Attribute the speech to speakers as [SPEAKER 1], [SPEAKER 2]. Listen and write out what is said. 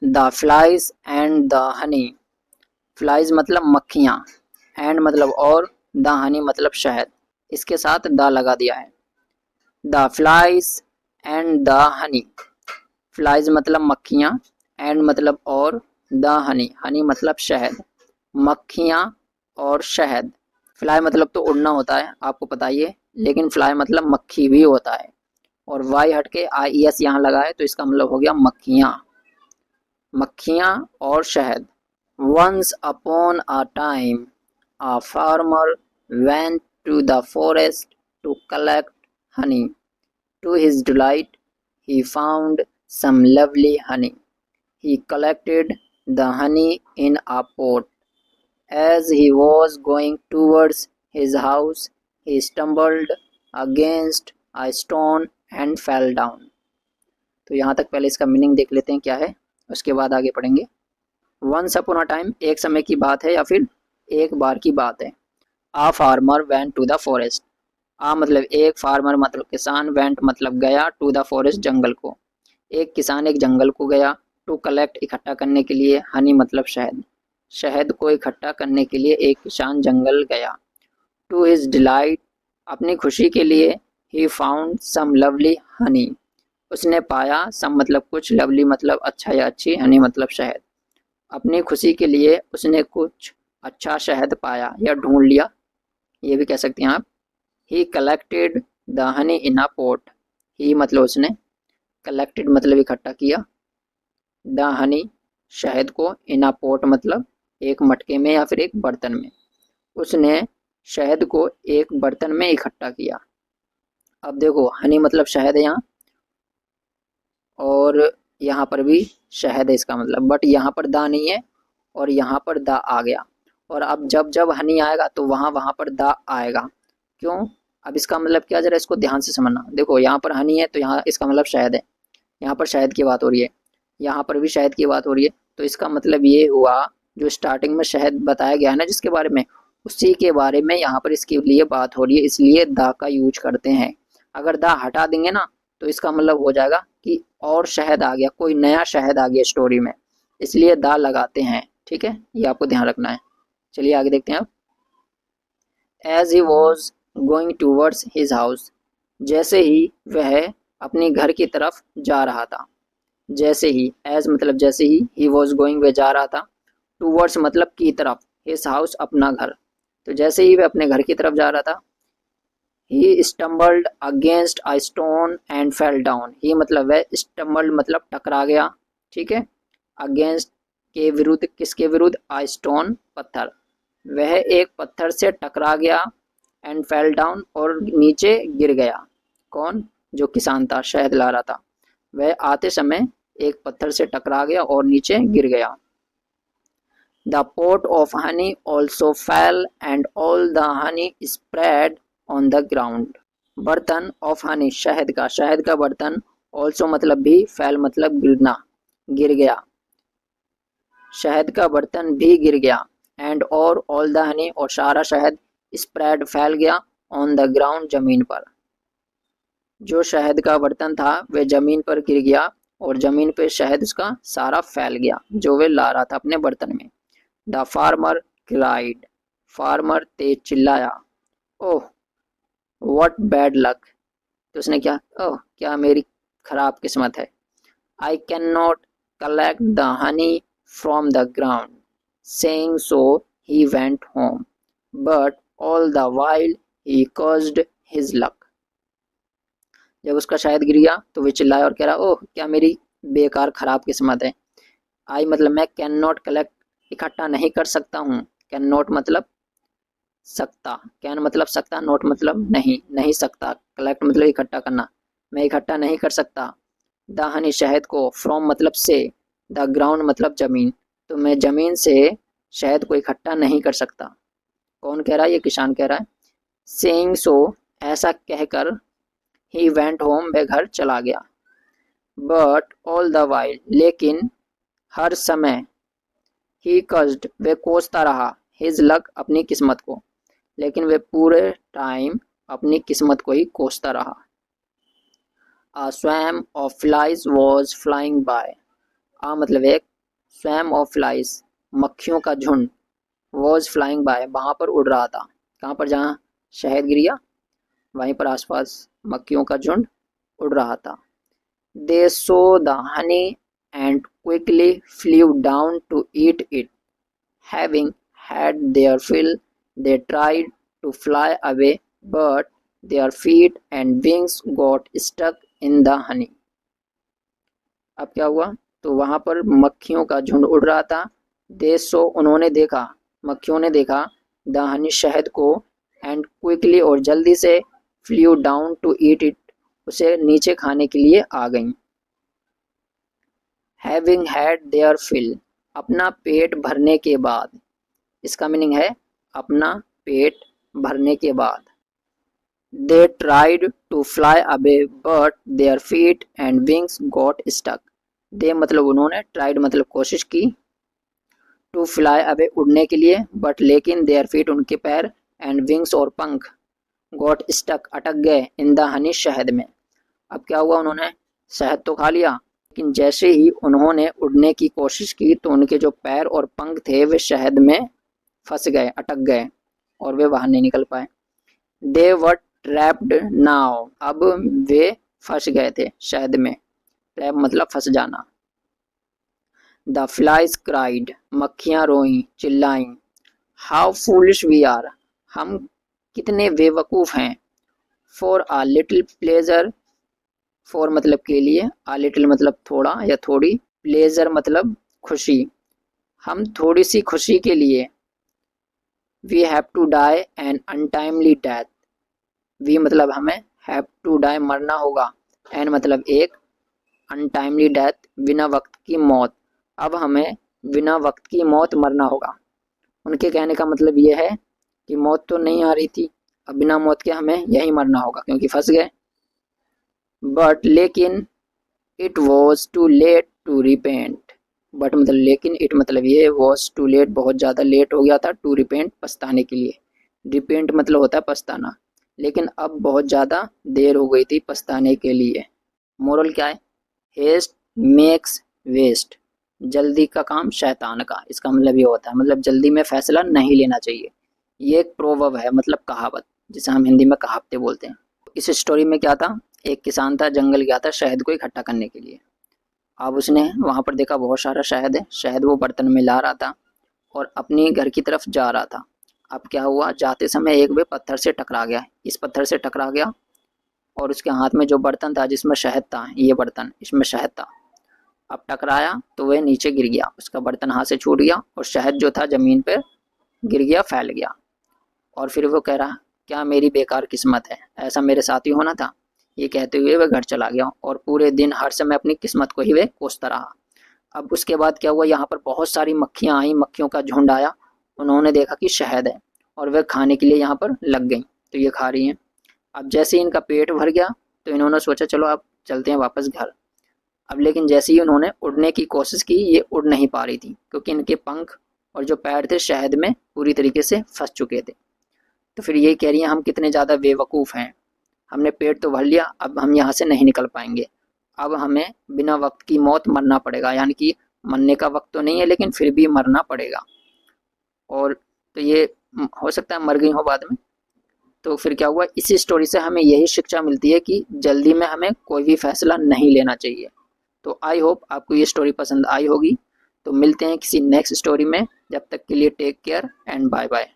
[SPEAKER 1] The flies and the honey. Flies मतलब मक्खियाँ, and मतलब और, द हनी मतलब शहद, इसके साथ द लगा दिया है। The flies and the honey. Flies मतलब मक्खियाँ, एंड मतलब और, द हनी, हनी मतलब शहद, मक्खियाँ और शहद। फ्लाई मतलब तो उड़ना होता है, आपको पता ही है, लेकिन फ्लाई मतलब मक्खी भी होता है, और वाई हट के आई एस यहाँ लगा है तो इसका मतलब हो गया मक्खियाँ। मक्खियाँ और शहद। Once upon a time a farmer went to the forest to collect honey. To his delight, he found some lovely honey. He collected the honey in a pot. As he was going towards his house, he stumbled against a stone and fell down. तो यहाँ तक पहले इसका meaning देख लेते हैं क्या है, उसके बाद आगे पढ़ेंगे। वंस अपॉन अ टाइम एक समय की बात है या फिर एक बार की बात है। A farmer went to the forest. A मतलब एक, फार्मर मतलब किसान, वेंट मतलब गया, टू द फॉरेस्ट जंगल को। एक किसान एक जंगल को गया, टू कलेक्ट इकट्ठा करने के लिए, हनी मतलब शहद, शहद को इकट्ठा करने के लिए एक किसान जंगल गया। टू हिज डिलाइट अपनी खुशी के लिए, he found some lovely honey उसने पाया, सम मतलब कुछ, लवली मतलब अच्छा या अच्छी, हनी मतलब शहद। अपनी खुशी के लिए उसने कुछ अच्छा शहद पाया या ढूंढ लिया, ये भी कह सकते हैं आप। He collected the honey in a pot. He मतलब उसने, कलेक्टेड मतलब इकट्ठा किया, द हनी शहद को, इन अ पॉट मतलब एक मटके में या फिर एक बर्तन में। उसने शहद को एक बर्तन में इकट्ठा किया। अब देखो हनी मतलब शहद है यहाँ, और यहाँ पर भी शहद है इसका मतलब, बट यहाँ पर दा नहीं है और यहाँ पर दा आ गया। और अब जब जब हनी आएगा तो वहाँ वहाँ पर दा आएगा। क्यों? अब इसका मतलब क्या, जरा इसको ध्यान से समझना। देखो यहाँ पर हनी है तो यहाँ इसका मतलब शहद है, यहाँ पर शहद की बात हो रही है, यहाँ पर भी शहद की बात हो रही है, तो इसका मतलब ये हुआ जो स्टार्टिंग में शहद बताया गया है ना जिसके बारे में, उसी के बारे में यहाँ पर इसके लिए बात हो रही है, इसलिए दा का यूज करते हैं। अगर दा हटा देंगे ना तो इसका मतलब हो जाएगा कि और शहद आ गया, कोई नया शहद आ गया स्टोरी में, इसलिए दा लगाते हैं। ठीक है, ये आपको ध्यान रखना है। चलिए आगे देखते हैं अब। As he was going towards his house. जैसे ही वह अपने घर की तरफ जा रहा था। जैसे ही, एज मतलब जैसे ही वॉज गोइंग वह जा रहा था, टूवर्ड्स मतलब की तरफ, हिज हाउस अपना घर। तो जैसे ही वह अपने घर की तरफ जा रहा था, he stumbled against a stone and fell down. He मतलब वह, स्टम्बल्ड मतलब टकरा गया, ठीक है। अगेंस्ट के विरुद्ध, किसके विरुद्ध? अ स्टोन पत्थर। वह एक पत्थर से टकरा गया, एंड फेल डाउन और नीचे गिर गया। कौन? जो किसान था, शहद ला रहा था, वह आते समय एक पत्थर से टकरा गया और नीचे गिर गया। The pot of honey also fell and all the honey spread on the ground. बर्तन ऑफ हनी शहद का बर्तन, ऑल्सो मतलब भी, फैल मतलब गिरना, गिर गया, शहद का बर्तन भी गिर गया, एंड और ऑल द हनी और सारा शहद, स्प्रेड फैल गया, ऑन द ग्राउंड जमीन पर। जो शहद का बर्तन था वह जमीन पर गिर गया और जमीन पर शहद उसका सारा फैल गया जो वह ला रहा था अपने बर्तन में। The farmer cried. फार्मर तेज चिल्लाया। Oh what bad luck. तो उसने क्या, ओह क्या मेरी खराब किस्मत है। I can not collect the honey from the ground. Saying so he went home, but all the while he cursed his luck. जब उसका शायद गिर गया तो वह चिल्लाया और कह रहा, ओह क्या मेरी बेकार खराब किस्मत है। आई मतलब मैं, कैन नॉट कलेक्ट इकट्ठा नहीं कर सकता हूँ, कैन नॉट मतलब सकता, कैन मतलब सकता, नॉट मतलब नहीं, नहीं सकता, कलेक्ट मतलब इकट्ठा करना, मैं इकट्ठा नहीं कर सकता। द हनी शहद को, फ्रॉम मतलब से, द ग्राउंड मतलब जमीन, तो मैं जमीन से शहद को इकट्ठा नहीं कर सकता। कौन कह रहा है? ये किसान कह रहा है। सेइंग सो ऐसा कहकर, ही वेंट होम वह घर चला गया। बट ऑल द वाइल लेकिन हर समय, ही कस्ड वे कोसता रहा, हिज लक अपनी किस्मत को, लेकिन वे पूरे टाइम अपनी किस्मत को ही कोसता रहा। A swarm of flies was flying by. आ मतलब एक, स्वैम ऑफ फ्लाइज, मक्खियों का झुंड, वॉज फ्लाइंग बाय, वहाँ पर उड़ रहा था। कहाँ पर? जहाँ शहद गिर गया वहीं पर आसपास मक्खियों का झुंड उड़ रहा था। They saw the honey and quickly flew down to eat it, having had their fill, they tried to fly away, but their feet and wings got stuck in the honey. अब क्या हुआ? तो वहाँ पर मक्खियों का झुंड उड़ रहा था। दे सो, उन्होंने देखा, मक्खियों ने देखा, द हनी, शहद को, एंड क्विकली, और जल्दी से, flew down to eat it, उसे नीचे खाने के लिए आ गईं। हैविंग हैड देयर फिल, अपना पेट भरने के बाद, इसका मीनिंग है अपना पेट भरने के बाद। They tried to fly away but their feet and wings got stuck, they मतलब उन्होंने, ट्राइड मतलब कोशिश की, टू फ्लाई अवे उड़ने के लिए, बट लेकिन, देयर फीट उनके पैर, एंड विंग्स और पंख, गॉट स्टक अटक गए, इन द हनी शहद में। अब क्या हुआ? उन्होंने शहद तो खा लिया, लेकिन जैसे ही उन्होंने उड़ने की कोशिश की तो उनके जो पैर और पंख थे वे शहद में फंस गए, अटक गए, और वे बाहर नहीं निकल पाए। दे वर ट्रैप्ड नाउ, अब वे फंस गए थे शहद में। ट्रैप मतलब फंस जाना। द फ्लाइज क्राइड, मक्खियाँ रोईं, चिल्लाईं। हाउ फूलिश वी आर, हम कितने बेवकूफ़ हैं। For uh little pleasure, for मतलब के लिए, आ लिटिल मतलब थोड़ा या थोड़ी, प्लेजर मतलब खुशी, हम थोड़ी सी खुशी के लिए। We have to die an untimely death, we मतलब हमें, हैव टू डाई मरना होगा, एन मतलब एक, अनटाइमली डेथ बिना वक्त की मौत, अब हमें बिना वक्त की मौत मरना होगा। उनके कहने का मतलब ये है कि मौत तो नहीं आ रही थी, अब बिना मौत के हमें यहीं मरना होगा क्योंकि फंस गए। बट लेकिन, it was too late to repent, but मतलब लेकिन, इट मतलब ये, वॉज टू लेट बहुत ज़्यादा लेट हो गया था, टू रिपेंट पछताने के लिए, रिपेंट मतलब होता है पछताना, लेकिन अब बहुत ज़्यादा देर हो गई थी पछताने के लिए। मोरल क्या है? हेस्ट मेक्स वेस्ट, जल्दी का काम शैतान का, इसका मतलब ये होता है, मतलब जल्दी में फैसला नहीं लेना चाहिए। ये एक प्रोवर्ब है, मतलब कहावत, जिसे हम हिंदी में कहावतें बोलते हैं। इस स्टोरी में क्या था? एक किसान था, जंगल गया था शहद को इकट्ठा करने के लिए। अब उसने वहाँ पर देखा बहुत सारा शहद है, शहद वो बर्तन में ला रहा था और अपने घर की तरफ जा रहा था। अब क्या हुआ? जाते समय एक वे पत्थर से टकरा गया, इस पत्थर से टकरा गया और उसके हाथ में जो बर्तन था जिसमें शहद था, ये बर्तन, इसमें शहद था, अब टकराया तो वह नीचे गिर गया, उसका बर्तन हाथ से छूट गया और शहद जो था ज़मीन पर गिर गया, फैल गया। और फिर वो कह रहा, क्या मेरी बेकार किस्मत है, ऐसा मेरे साथ ही होना था। ये कहते हुए वह घर चला गया और पूरे दिन हर समय अपनी किस्मत को ही वह कोसता रहा। अब उसके बाद क्या हुआ? यहाँ पर बहुत सारी मक्खियाँ आई, मक्खियों का झुंड आया, उन्होंने देखा कि शहद है और वह खाने के लिए यहाँ पर लग गई, तो ये खा रही हैं। अब जैसे ही इनका पेट भर गया तो इन्होंने सोचा चलो अब चलते हैं वापस घर। अब लेकिन जैसे ही उन्होंने उड़ने की कोशिश की, ये उड़ नहीं पा रही थी क्योंकि इनके पंख और जो पैर थे शहद में पूरी तरीके से फंस चुके थे। तो फिर यही कह रही हैं हम कितने ज़्यादा बेवकूफ़ हैं, हमने पेट तो भर लिया, अब हम यहाँ से नहीं निकल पाएंगे, अब हमें बिना वक्त की मौत मरना पड़ेगा, यानी कि मरने का वक्त तो नहीं है लेकिन फिर भी मरना पड़ेगा। और तो ये हो सकता है मर गई हो बाद में। तो फिर क्या हुआ? इसी स्टोरी से हमें यही शिक्षा मिलती है कि जल्दी में हमें कोई भी फैसला नहीं लेना चाहिए। तो आई होप आपको ये स्टोरी पसंद आई होगी। तो मिलते हैं किसी नेक्स्ट स्टोरी में, जब तक के लिए take care and bye bye.